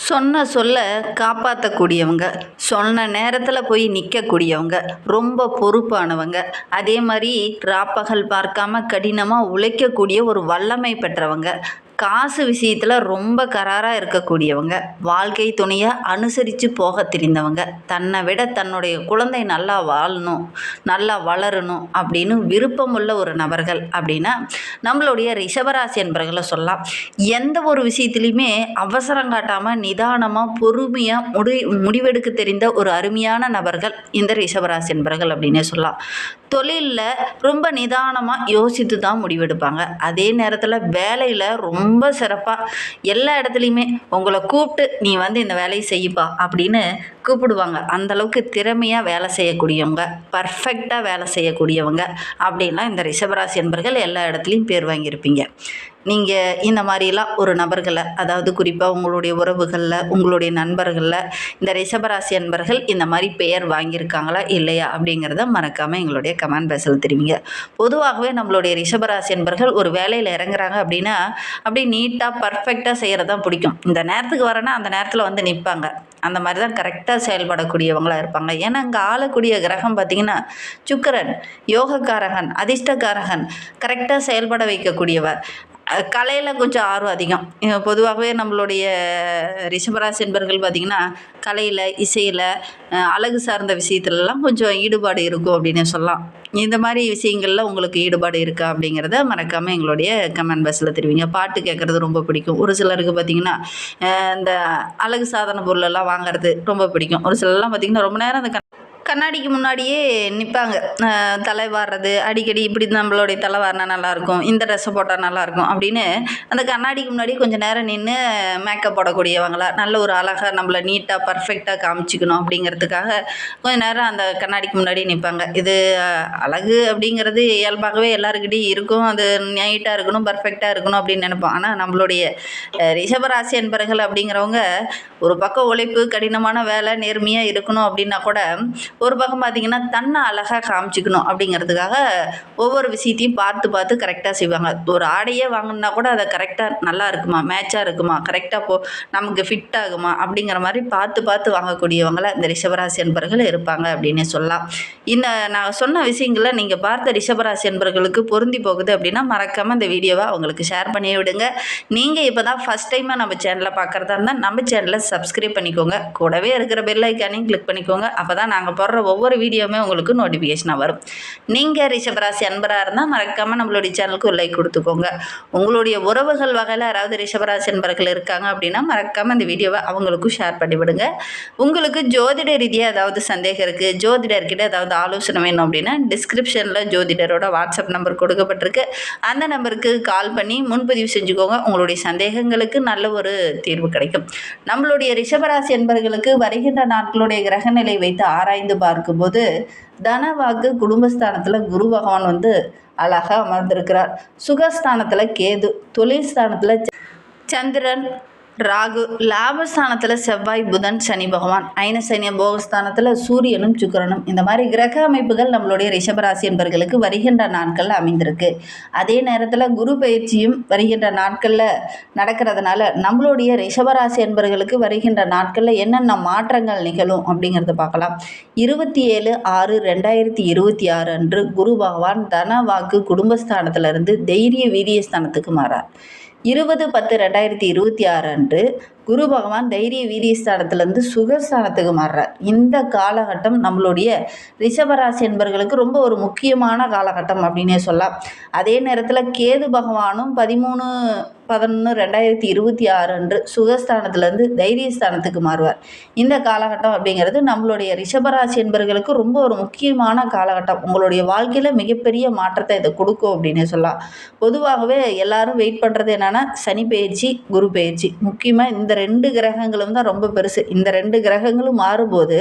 சொன்ன சொல்ல காப்பாற்றக்கூடியவங்க, சொன்ன நேரத்தில் போய் நிற்கக்கூடியவங்க, ரொம்ப பொறுப்பானவங்க, அதே மாதிரி ராப்பகல் பார்க்காம கடினமாக உழைக்கக்கூடிய ஒரு வல்லமை பெற்றவங்க, காசு விஷயத்தில் ரொம்ப கராராக இருக்கக்கூடியவங்க, வாழ்க்கை துணையை அனுசரித்து போக தெரிந்தவங்க, தன்னை விட தன்னுடைய குழந்தை நல்லா வாழணும், நல்லா வளரணும் அப்படின்னு விருப்பமுள்ள ஒரு நபர்கள் அப்படின்னா நம்மளுடைய ரிஷபராசி என்பர்களை சொல்லலாம். எந்த ஒரு விஷயத்துலையுமே அவசரம் காட்டாமல் நிதானமாக பொறுமையாக முடிவெடுக்க தெரிந்த ஒரு அருமையான நபர்கள் இந்த ரிஷபராசி என்பர்கள் அப்படின்னே சொல்லலாம். தொழிலில் ரொம்ப நிதானமாக யோசித்து தான் முடிவெடுப்பாங்க. அதே நேரத்தில் வேலையில் ரொம்ப சிறப்பாக எல்லா இடத்துலையுமே உங்களை கூப்பிட்டு நீ வந்து இந்த வேலையை செய்யுப்பா அப்படின்னு கூப்பிடுவாங்க. அந்தளவுக்கு திறமையாக வேலை செய்யக்கூடியவங்க, பர்ஃபெக்டாக வேலை செய்யக்கூடியவங்க அப்படின்லாம் இந்த ரிஷபராசி என்பர்கள் எல்லா இடத்துலையும் பேர் வாங்கியிருப்பீங்க. நீங்கள் இந்த மாதிரிலாம் ஒரு நபர்களை, அதாவது குறிப்பாக உங்களுடைய உறவுகளில், உங்களுடைய நண்பர்களில் இந்த ரிஷபராசி என்பர்கள் இந்த மாதிரி பெயர் வாங்கியிருக்காங்களா இல்லையா அப்படிங்கிறத மறக்காமல் எங்களுடைய கமெண்ட் பாக்ஸில் தெரிவிங்க. பொதுவாகவே நம்மளுடைய ரிஷபராசி என்பர்கள் ஒரு வேலையில் இறங்குறாங்க அப்படின்னா அப்படியே நீட்டாக பர்ஃபெக்டாக செய்கிறது தான் பிடிக்கும். இந்த நேரத்துக்கு வரேன்னா அந்த நேரத்தில் வந்து நிற்பாங்க. அந்த மாதிரி தான் கரெக்டாக செயல்படக்கூடியவங்களாக இருப்பாங்க. ஏன்னா இங்கே ஆளக்கூடிய கிரகம் பார்த்திங்கன்னா சுக்கிரன், யோகக்காரகன், அதிர்ஷ்டக்காரகன், கரெக்டாக செயல்பட வைக்கக்கூடியவர். கலையில் கொஞ்சம் ஆர்வம் அதிகம். பொதுவாகவே நம்மளுடைய ரிஷபராசி என்பர்கள் பார்த்திங்கன்னா கலையில், இசையில், அழகு சார்ந்த விஷயத்துலலாம் கொஞ்சம் ஈடுபாடு இருக்கும் அப்படின்னு சொல்லலாம். இந்த மாதிரி விஷயங்களில் உங்களுக்கு ஈடுபாடு இருக்கா அப்படிங்கிறத மறக்காமல் எங்களுடைய கமெண்ட் பாக்ஸில் தெரிவிங்க. பாட்டு கேட்குறது ரொம்ப பிடிக்கும். ஒரு சிலருக்கு பார்த்திங்கன்னா இந்த அழகு சாதன பொருளெல்லாம் வாங்குறது ரொம்ப பிடிக்கும். ஒரு சிலர்லாம் பார்த்திங்கன்னா ரொம்ப நேரம் அந்த கண்ணாடிக்கு முன்னாடியே நிற்பாங்க. தலை வாடுறது அடிக்கடி, இப்படி நம்மளுடைய தலை வாரினா நல்லாயிருக்கும், இந்த ட்ரெஸ்ஸை போட்டால் நல்லாயிருக்கும் அப்படின்னு அந்த கண்ணாடிக்கு முன்னாடி கொஞ்சம் நேரம் நின்று மேக்கப் போடக்கூடியவங்களா, நல்ல ஒரு அழகாக நம்மளை நீட்டாக பர்ஃபெக்டாக காமிச்சிக்கணும் அப்படிங்கிறதுக்காக கொஞ்சம் நேரம் அந்த கண்ணாடிக்கு முன்னாடி நிற்பாங்க. இது அழகு அப்படிங்கிறது இயல்பாகவே எல்லாருக்கிட்டையும் இருக்கும். அது நீட்டாக இருக்கணும், பர்ஃபெக்டாக இருக்கணும் அப்படின்னு நினைப்போம். ஆனால் நம்மளுடைய ரிஷபராசி என்பர்கள் அப்படிங்கிறவங்க ஒரு பக்கம் உழைப்பு, கடினமான வேலை, நேர்மையாக இருக்கணும் அப்படின்னா கூட ஒரு பக்கம் பார்த்திங்கன்னா தன்னை அழகாக காமிச்சிக்கணும் அப்படிங்கிறதுக்காக ஒவ்வொரு விஷயத்தையும் பார்த்து பார்த்து கரெக்டாக செய்வாங்க. ஒரு ஆடையே வாங்கினா கூட அதை கரெக்டாக நல்லா இருக்குமா, மேட்சாக இருக்குமா, கரெக்டாக நமக்கு ஃபிட் ஆகுமா அப்படிங்கிற மாதிரி பார்த்து பார்த்து வாங்கக்கூடியவங்கள இந்த ரிஷபராசி என்பர்கள் இருப்பாங்க அப்படின்னு சொல்லலாம். இந்த நான் சொன்ன விஷயங்களை நீங்கள் பார்த்த ரிஷபராசி என்பர்களுக்கு பொருந்தி போகுது அப்படின்னா மறக்காமல் இந்த வீடியோவை அவங்களுக்கு ஷேர் பண்ணி விடுங்க. நீங்கள் இப்போ தான் ஃபஸ்ட் டைமாக நம்ம சேனலை பார்க்குறதா இருந்தால் நம்ம சேனலை சப்ஸ்கிரைப் பண்ணிக்கோங்க. கூடவே இருக்கிற பெல் ஐக்கானையும் கிளிக் பண்ணிக்கோங்க. அப்போ தான் நாங்கள் போடுற ஒவ்வொரு வீடியோவுமே உங்களுக்கு நோட்டிஃபிகேஷனாக வரும். நீங்கள் ரிஷபராசி அன்பராக இருந்தால் மறக்காமல் நம்மளுடைய சேனலுக்கு ஒரு லைக் கொடுத்துக்கோங்க. உங்களுடைய உறவுகள் வகையில் யாராவது ரிஷபராசி அன்பர்கள் இருக்காங்க அப்படின்னா மறக்காமல் இந்த வீடியோவை அவங்களுக்கும் ஷேர் பண்ணிவிடுங்க. உங்களுக்கு ஜோதிட ரீதியாக ஏதாவது சந்தேகம் இருக்குது, ஜோதிடர்கிட்ட ஏதாவது ஆலோசனை வேணும் அப்படின்னா டிஸ்கிரிப்ஷனில் ஜோதிடரோட வாட்ஸ்அப் நம்பர் கொடுக்கப்பட்டிருக்கு. அந்த நம்பருக்கு கால் பண்ணி முன்பதிவு செஞ்சுக்கோங்க. உங்களுடைய சந்தேகங்களுக்கு நல்ல ஒரு தீர்வு கிடைக்கும். நம்மளுடைய ரிஷபராசி என்பர்களுக்கு வருகின்ற நாட்களுடைய கிரகநிலை வைத்து ஆராய்ந்து பார்க்கும்போது தனவாக்கு குடும்பஸ்தானத்தில் குரு பகவான் வந்து அழகாக அமர்ந்திருக்கிறார். சுகஸ்தானத்தில் கேது, தொழில் ஸ்தானத்தில் சந்திரன், ராகு, லாபஸ்தானத்தில் செவ்வாய், புதன், சனி பகவான், ஐனசனிய போகஸ்தானத்தில் சூரியனும் சுக்கிரனும். இந்த மாதிரி கிரக அமைப்புகள் நம்மளுடைய ரிஷபராசி என்பர்களுக்கு வருகின்ற நாட்களில் அமைந்திருக்கு. அதே நேரத்தில் குரு பயிற்சியும் வருகின்ற நாட்களில் நடக்கிறதுனால நம்மளுடைய ரிஷபராசி என்பர்களுக்கு வருகின்ற நாட்களில் என்னென்ன மாற்றங்கள் நிகழும் அப்படிங்கிறத பார்க்கலாம். 27/6/2026 அன்று குரு பகவான் தன வாக்கு குடும்பஸ்தானத்திலிருந்து தைரிய வீரியஸ்தானத்துக்கு மாறார். 20/10/2026 அன்று குரு பகவான் தைரிய வீரியஸ்தானத்திலேருந்து சுகஸ்தானத்துக்கு மாறுறார். இந்த காலகட்டம் நம்மளுடைய ரிஷபராசி என்பர்களுக்கு ரொம்ப ஒரு முக்கியமான காலகட்டம் அப்படின்னே சொல்லலாம். அதே நேரத்தில் கேது பகவானும் 13/11/2026 அன்று சுகஸ்தானத்திலேருந்து தைரியஸ்தானத்துக்கு மாறுவார். இந்த காலகட்டம் அப்படிங்கிறது நம்மளுடைய ரிஷபராசி என்பர்களுக்கு ரொம்ப ஒரு முக்கியமான காலகட்டம். உங்களுடைய வாழ்க்கையில் மிகப்பெரிய மாற்றத்தை இதை கொடுக்கும் அப்படின்னே சொல்லலாம். பொதுவாகவே எல்லாரும் வெயிட் பண்ணுறது என்னென்னா சனி பயிற்சி, குரு பயிற்சி. முக்கியமாக இந்த 2 கிரகங்களும் தான் ரொம்ப பெருசு. இந்த 2 கிரகங்களும் மாறும்போது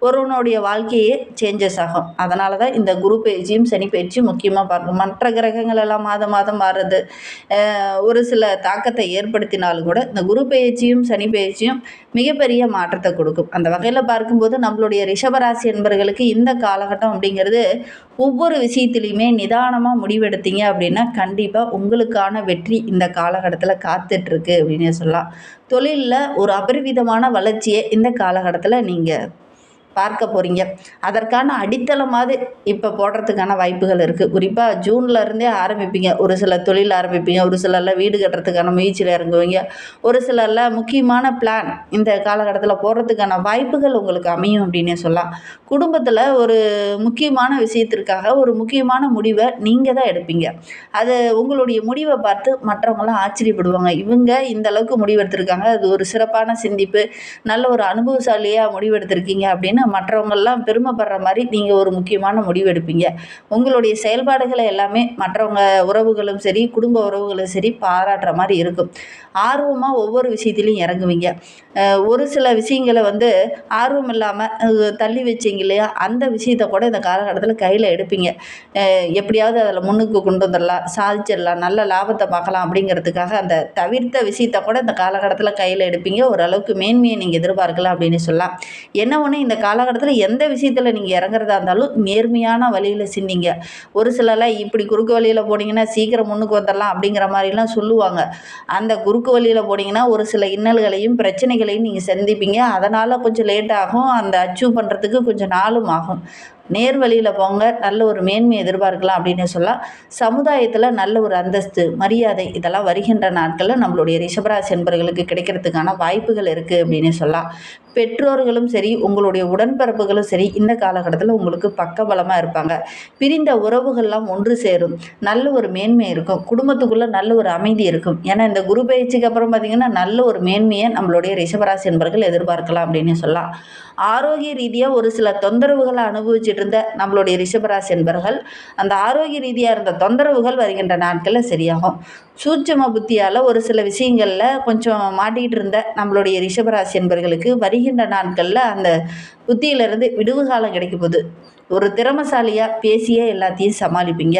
ஒருவனுடைய வாழ்க்கையே சேஞ்சஸ் ஆகும். அதனால தான் இந்த குரு பயிற்சியும் சனி பயிற்சியும் முக்கியமாக பார்க்கணும். மற்ற கிரகங்கள் எல்லாம் மாதம் மாதம் மாறுறது ஒரு சில தாக்கத்தை ஏற்படுத்தினாலும் கூட இந்த குரு பயிற்சியும் சனி பயிற்சியும் மிகப்பெரிய மாற்றத்தை கொடுக்கும். அந்த வகையில் பார்க்கும்போது நம்மளுடைய ரிஷபராசி என்பர்களுக்கு இந்த காலகட்டம் அப்படிங்கிறது ஒவ்வொரு விஷயத்துலையுமே நிதானமாக முடிவெடுத்தீங்க அப்படின்னா கண்டிப்பாக உங்களுக்கான வெற்றி இந்த காலகட்டத்தில் காத்துட்ருக்கு அப்படின்னு சொல்லலாம். தொழிலில் ஒரு அபரிவிதமான வளர்ச்சியை இந்த காலகட்டத்தில் நீங்கள் பார்க்க போகிறீங்க. அதற்கான அடித்தளமாவது இப்போ போடுறதுக்கான வாய்ப்புகள் இருக்குது. குறிப்பாக ஜூன்ல இருந்தே ஆரம்பிப்பீங்க. ஒரு சில தொழில் ஆரம்பிப்பீங்க, ஒரு சிலர்லாம் வீடு கட்டுறதுக்கான முயற்சியில் இறங்குவீங்க, ஒரு சிலர்லாம் முக்கியமான பிளான் இந்த காலகட்டத்தில் போடுறதுக்கான வாய்ப்புகள் உங்களுக்கு அமையும் அப்படின்னே சொல்லலாம். குடும்பத்தில் ஒரு முக்கியமான விஷயத்திற்காக ஒரு முக்கியமான முடிவை நீங்கள் தான் எடுப்பீங்க. அது உங்களுடைய முடிவை பார்த்து மற்றவங்களாம் ஆச்சரியப்படுவாங்க. இவங்க இந்த அளவுக்கு முடிவெடுத்திருக்காங்க, அது ஒரு சிறப்பான சிந்திப்பு, நல்ல ஒரு அனுபவசாலியாக முடிவெடுத்திருக்கீங்க அப்படின்னு மற்றவங்கெல்லாம் பெருமைப்படுற மாதிரி நீங்கள் ஒரு முக்கியமான முடிவு எடுப்பீங்க. உங்களுடைய செயல்பாடுகளை எல்லாமே மற்றவங்க உறவுகளும் சரி, குடும்ப உறவுகளும் சரி பாராட்டுற மாதிரி இருக்கும். ஆர்வமாக ஒவ்வொரு விஷயத்திலையும் இறங்குவீங்க. ஒரு சில விஷயங்களை ஆர்வம் இல்லாமல் தள்ளி வச்சிங்க இல்லையா, அந்த விஷயத்தை கூட இந்த காலகட்டத்தில் கையில் எடுப்பீங்க. எப்படியாவது அதில் முன்னுக்கு கொண்டு வந்துடலாம், சாதிச்சிடலாம், நல்ல லாபத்தை பார்க்கலாம் அப்படிங்கிறதுக்காக அந்த தவிர்த்த விஷயத்தை கூட இந்த காலகட்டத்தில் கையில் எடுப்பீங்க. ஓரளவுக்கு மேன்மையை நீங்கள் எதிர்பார்க்கலாம் அப்படின்னு சொல்லலாம். என்ன ஒன்று, இந்த காலகட்டத்தில் எந்த விஷயத்தில் நீங்கள் இறங்குறதா இருந்தாலும் நேர்மையான வழியில் சிந்திங்க. ஒரு சிலர்லாம் இப்படி குறுக்கு வழியில் போனீங்கன்னா சீக்கிரம் முன்னுக்கு வந்துடலாம் அப்படிங்கிற மாதிரிலாம் சொல்லுவாங்க. அந்த குறுக்கு வழியில் போனீங்கன்னா ஒரு சில இன்னல்களையும் பிரச்சனைகளையும் நீங்கள் சந்திப்பீங்க. அதனால் கொஞ்சம் லேட் ஆகும், அந்த அச்சீவ் பண்ணுறதுக்கு கொஞ்சம் நாளும் ஆகும். நேர் வழியில் போங்க, நல்ல ஒரு மேன்மையை எதிர்பார்க்கலாம் அப்படின்னு சொல்லலாம். சமுதாயத்தில் நல்ல ஒரு அந்தஸ்து, மரியாதை இதெல்லாம் வருகின்ற நாட்களில் நம்மளுடைய ரிஷபராசி என்பவர்களுக்கு கிடைக்கிறதுக்கான வாய்ப்புகள் இருக்குது அப்படின்னு சொல்லலாம். பெற்றோர்களும் சரி, உங்களுடைய உடன்பிறப்புகளும் சரி இந்த காலகட்டத்தில் உங்களுக்கு பக்கபலமாக இருப்பாங்க. பிரிந்த உறவுகள்லாம் ஒன்று சேரும், நல்ல ஒரு மேன்மை இருக்கும், குடும்பத்துக்குள்ளே நல்ல ஒரு அமைதி இருக்கும். ஏன்னா இந்த குரு பயிற்சிக்கு அப்புறம் பார்த்திங்கன்னா நல்ல ஒரு மேன்மையை நம்மளுடைய ரிஷபராசி என்பவர்கள் எதிர்பார்க்கலாம் அப்படின்னு சொல்லலாம். ஆரோக்கிய ரீதியாக ஒரு சில தொந்தரவுகளை அனுபவிச்சுட்டு இருந்த நம்மளுடைய ரிஷபராசி என்பவர்கள் அந்த ஆரோக்கிய ரீதியாக இருந்த தொந்தரவுகள் வருகின்ற நாட்களில் சரியாகும். சூட்சும புத்தியால் ஒரு சில விஷயங்களில் கொஞ்சம் மாட்டிகிட்டு இருந்த நம்மளுடைய ரிஷபராசி என்பவர்களுக்கு வருகின்ற நாட்களில் அந்த புத்தியிலிருந்து விடுவு காலம் கிடைக்க போகுது. ஒரு திறமசாலியாக பேசியே எல்லாத்தையும் சமாளிப்பீங்க.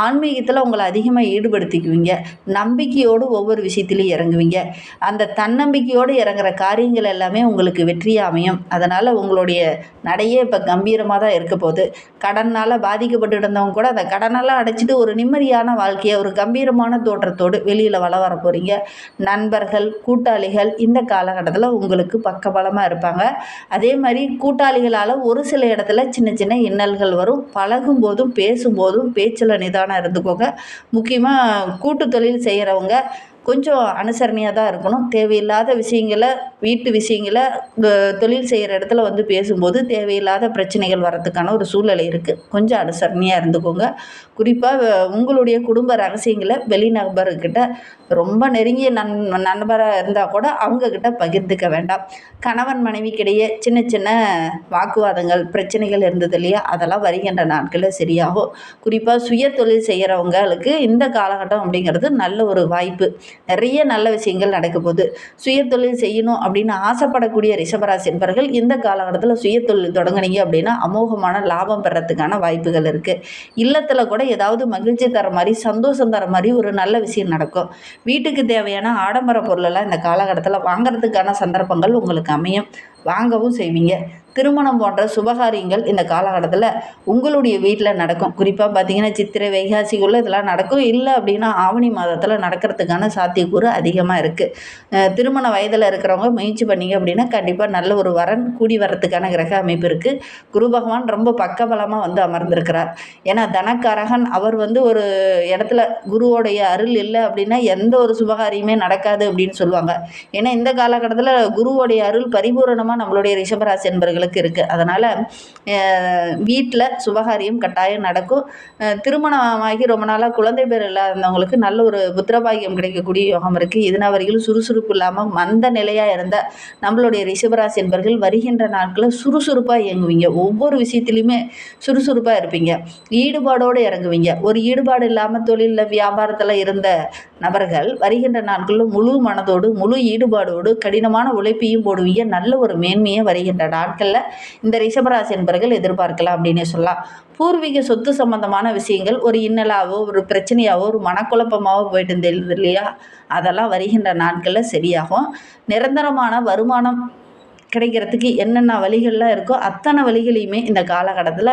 ஆன்மீகத்தில் உங்களை அதிகமாக ஈடுபடுத்திக்குவீங்க. நம்பிக்கையோடு ஒவ்வொரு விஷயத்துலையும் இறங்குவீங்க. அந்த தன்னம்பிக்கையோடு இறங்குற காரியங்கள் எல்லாமே உங்களுக்கு வெற்றியாக அமையும். அதனால் உங்களுடைய நடையே இப்போ கம்பீரமாக தான் இருக்க போகுது. கடனால் பாதிக்கப்பட்டு இருந்தவங்க கூட அந்த கடனெல்லாம் அடைச்சிட்டு ஒரு நிம்மதியான வாழ்க்கையை, ஒரு கம்பீரமான தோற்றத்தோடு வெளியில் வர போகிறீங்க. நண்பர்கள், கூட்டாளிகள் இந்த காலகட்டத்தில் உங்களுக்கு பக்கபலமாக இருப்பாங்க. அதே மாதிரி கூட்டாளிகளால் ஒரு சில இடத்துல சின்ன சின்ன இன்னல்கள் வரும். பழகும் போதும் பேசும்போதும் பேச்சில் நிதானம் இருந்துக்கோங்க. முக்கியமாக கூட்டு தொழில் செய்கிறவங்க கொஞ்சம் அனுசரணையாக தான் இருக்கணும். தேவையில்லாத விஷயங்களை, வீட்டு விஷயங்களை தொழில் செய்கிற இடத்துல பேசும்போது தேவையில்லாத பிரச்சனைகள் வரத்துக்கான ஒரு சூழ்நிலை இருக்குது. கொஞ்சம் அனுசரணையாக இருந்துக்கோங்க. குறிப்பாக உங்களுடைய குடும்ப ரகசியங்களை வெளிநபர்கிட்ட, ரொம்ப நெருங்கிய நண்பராக இருந்தால் கூட அவங்கக்கிட்ட பகிர்ந்துக்க வேண்டாம். கணவன் மனைவிக்கிடையே சின்ன சின்ன வாக்குவாதங்கள், பிரச்சனைகள் இருந்தது இல்லையா, அதெல்லாம் வருகின்ற நாட்களில் சரியாகும். குறிப்பாக சுய தொழில் செய்கிறவங்களுக்கு இந்த காலகட்டம் அப்படிங்கிறது நல்ல ஒரு வாய்ப்பு. நிறைய நல்ல விஷயங்கள் நடக்க போகுது. சுயதொழில் செய்யணும் அப்படின்னு ஆசைப்படக்கூடிய ரிஷபராசி என்பவர்கள் இந்த காலகட்டத்தில் சுயதொழில் தொடங்குனீங்க அப்படின்னா அமோகமான லாபம் பெறத்துக்கான வாய்ப்புகள் இருக்குது. இல்லத்தில் கூட ஏதாவது மகிழ்ச்சி தர மாதிரி, சந்தோஷம் தர மாதிரி ஒரு நல்ல விஷயம் நடக்கும். வீட்டுக்கு தேவையான ஆடம்பர பொருளெல்லாம் இந்த காலகட்டத்தில் வாங்கிறதுக்கான சந்தர்ப்பங்கள் உங்களுக்கு அமையும். வாங்கவும் செய்வீங்க. திருமணம் போன்ற சுபகாரியங்கள் இந்த காலகட்டத்தில் உங்களுடைய வீட்டில் நடக்கும். குறிப்பாக பார்த்திங்கன்னா சித்திரை, வைகாசிக்குள்ளே இதெல்லாம் நடக்கும். இல்லை அப்படின்னா ஆவணி மாதத்தில் நடக்கிறதுக்கான சாத்தியக்கூறு அதிகமாக இருக்குது. திருமண வயதில் இருக்கிறவங்க முயற்சி பண்ணிங்க அப்படின்னா கண்டிப்பாக நல்ல ஒரு வரன் கூடி வரத்துக்கான கிரக அமைப்பு இருக்குது. குரு பகவான் ரொம்ப பக்கபலமாக அமர்ந்திருக்கிறார். ஏன்னா தனக்காரகன் அவர் ஒரு இடத்துல குருவோடைய அருள் இல்லை அப்படின்னா எந்த ஒரு சுபகாரியமே நடக்காது அப்படின்னு சொல்லுவாங்க. ஏன்னா இந்த காலகட்டத்தில் குருவோடைய அருள் பரிபூரணமாக நம்மளுடைய ரிஷபராசி என்பவர்களுக்கு இருக்குது. அதனால் வீட்டில் சுபகாரியம் கட்டாயம் நடக்கும். திருமணமாகி ரொம்ப நாளாக குழந்தை பேர் இல்லாதவங்களுக்கு நல்ல ஒரு புத்திரபாகியம் கிடைக்கக்கூடிய யோகம் இருக்குது. இதனால் வரைக்கும் சுறுசுறுப்பு இல்லாமல் மந்த நிலையாக இருந்த நம்மளுடைய ரிஷபராசி என்பவர்கள் வருகின்ற நாட்களில் சுறுசுறுப்பாக இயங்குவீங்க. ஒவ்வொரு விஷயத்துலையுமே சுறுசுறுப்பாக இருப்பீங்க. ஈடுபாடோடு இறங்குவீங்க. ஒரு ஈடுபாடு இல்லாமல் தொழிலில், வியாபாரத்தில் இருந்த நபர்கள் வருகின்ற நாட்களில் முழு மனதோடு, முழு ஈடுபாடோடு கடினமான உழைப்பையும் போடுவீங்க. நல்ல ஒரு மேன்மையை வருகின்ற நாட்களில் இந்த ரிஷபராசி என்பவர்கள் எதிர்பார்க்கலாம் அப்படின்னு சொல்லலாம். பூர்வீக சொத்து சம்பந்தமான விஷயங்கள் ஒரு இன்னலாவோ, ஒரு பிரச்சனையாவோ, ஒரு மனக்குழப்பமாவோ போயிட்டு இருந்தது இல்லையா, அதெல்லாம் வருகின்ற நாட்களில் சரியாகும். நிரந்தரமான வருமானம் கிடைக்கிறதுக்கு என்னென்ன வழிகள்லாம் இருக்கோ அத்தனை வழிகளையுமே இந்த காலகட்டத்தில்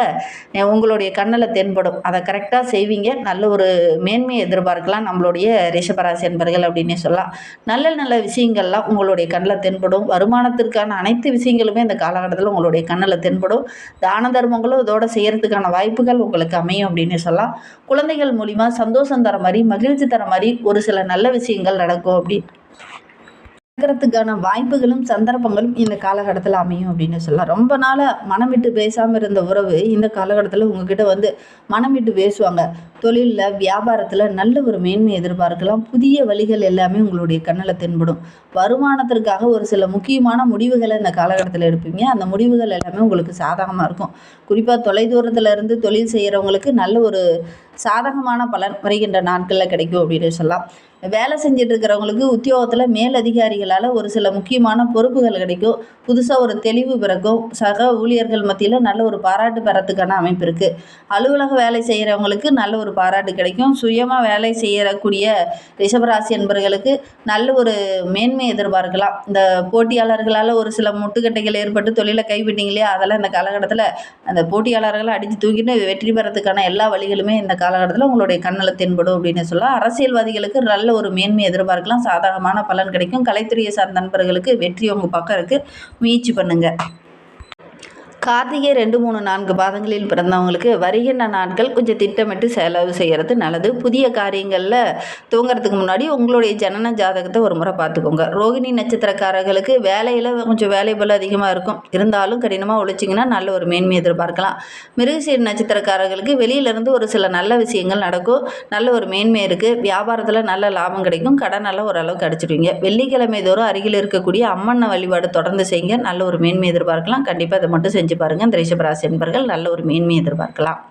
உங்களுடைய கண்ணில் தென்படும். அதை கரெக்டாக செய்வீங்க. நல்ல ஒரு மேன்மையை எதிர்பார்க்கலாம் நம்மளுடைய ரிஷபராசி என்பர்கள் அப்படின்னே சொல்லலாம். நல்ல நல்ல விஷயங்கள்லாம் உங்களுடைய கண்ணில் தென்படும். வருமானத்திற்கான அனைத்து விஷயங்களுமே இந்த காலகட்டத்தில் உங்களுடைய கண்ணில் தென்படும். தான தர்மங்களும் இதோட செய்கிறதுக்கான வாய்ப்புகள் உங்களுக்கு அமையும் அப்படின்னு சொல்லலாம். குழந்தைகள் மூலிமா சந்தோஷம் தர மாதிரி, மகிழ்ச்சி தர மாதிரி ஒரு சில நல்ல விஷயங்கள் நடக்கும் அப்படி நடக்கிறதுக்கான வாய்ப்புகளும் சந்தர்ப்பங்களும் இந்த காலகட்டத்தில் அமையும் அப்படின்னு சொல்லலாம். ரொம்ப நாளாக மனம் விட்டு பேசாமல் இருந்த உறவு இந்த காலகட்டத்தில் உங்ககிட்ட வந்து மனம் விட்டு பேசுவாங்க. தொழிலில், வியாபாரத்தில் நல்ல ஒரு மேன்மை எதிர்பார்க்கலாம். புதிய வழிகள் எல்லாமே உங்களுடைய கண்ணில் தென்படும். வருமானத்திற்காக ஒரு சில முக்கியமான முடிவுகளை இந்த காலகட்டத்தில் எடுப்பீங்க. அந்த முடிவுகள் எல்லாமே உங்களுக்கு சாதகமாக இருக்கும். குறிப்பாக தொலைதூரத்தில் இருந்து தொழில் செய்கிறவங்களுக்கு நல்ல ஒரு சாதகமான பலன் வருகின்ற நாட்களில் கிடைக்கும் அப்படின்னு சொல்லலாம். வேலை செஞ்சுட்டு இருக்கிறவங்களுக்கு உத்தியோகத்தில் மேலதிகாரிகளால் ஒரு சில முக்கியமான பொறுப்புகள் கிடைக்கும். புதுசாக ஒரு தெளிவு பிறக்கும். சக ஊழியர்கள் மத்தியில் நல்ல ஒரு பாராட்டு பெறத்துக்கான அமைப்பு இருக்குது. அலுவலக வேலை செய்கிறவங்களுக்கு நல்ல ஒரு பாராட்டு கிடைக்கும். சுயமாக வேலை செய்யக்கூடிய ரிஷபராசி என்பவர்களுக்கு நல்ல ஒரு மேன்மை எதிர்பார்க்கலாம். இந்த போட்டியாளர்களால் ஒரு சில முட்டுக்கட்டைகள் ஏற்பட்டு தொழிலை கைவிட்டீங்க இல்லையா, அதெல்லாம் இந்த காலகட்டத்தில் அந்த போட்டியாளர்களை அடித்து தூக்கிட்டு வெற்றி பெறத்துக்கான எல்லா வழிகளுமே இந்த காலகட்டத்தில் உங்களுடைய கண்ணில் தென்படும் அப்படின்னு சொல்லலாம். அரசியல்வாதிகளுக்கு நல்ல ஒரு மேன்மை எதிர்பார்க்கலாம். சாதகமான பலன் கிடைக்கும். கலைத்துறையை சார்ந்த நண்பர்களுக்கு வெற்றி உங்கள் பக்கம் இருக்குது. முயற்சி பண்ணுங்கள். கார்த்திகை 2, 3, 4 பாதங்களில் பிறந்தவங்களுக்கு வருகின்ற நாட்கள் கொஞ்சம் திட்டமிட்டு செலவு செய்கிறது நல்லது. புதிய காரியங்களில் துவங்கிறதுக்கு முன்னாடி உங்களுடைய ஜனன ஜாதகத்தை ஒரு முறை பார்த்துக்கோங்க. ரோகிணி நட்சத்திரக்காரர்களுக்கு வேலையில் கொஞ்சம் வேலை போல் அதிகமாக இருக்கும். இருந்தாலும் கடினமாக உழைச்சிங்கன்னா நல்ல ஒரு மேன்மை எதிர்பார்க்கலாம். மிருகசீர நட்சத்திரக்காரர்களுக்கு வெளியிலேருந்து ஒரு சில நல்ல விஷயங்கள் நடக்கும். நல்ல ஒரு மேன்மை இருக்குது. வியாபாரத்தில் நல்ல லாபம் கிடைக்கும். கடனெல்லாம் ஓரளவுக்கு அடிச்சிடுவீங்க. வெள்ளிக்கிழமை தோறும் அருகில் இருக்கக்கூடிய அம்மன் வழிபாடு தொடர்ந்து செய்யுங்க. நல்ல ஒரு மேன்மை எதிர்பார்க்கலாம். கண்டிப்பாக அதை மட்டும் செஞ்சு பாருங்கள். இந்த ரிஷபராசி என்பர்கள் நல்ல ஒரு மேன்மையை எதிர்பார்க்கலாம்.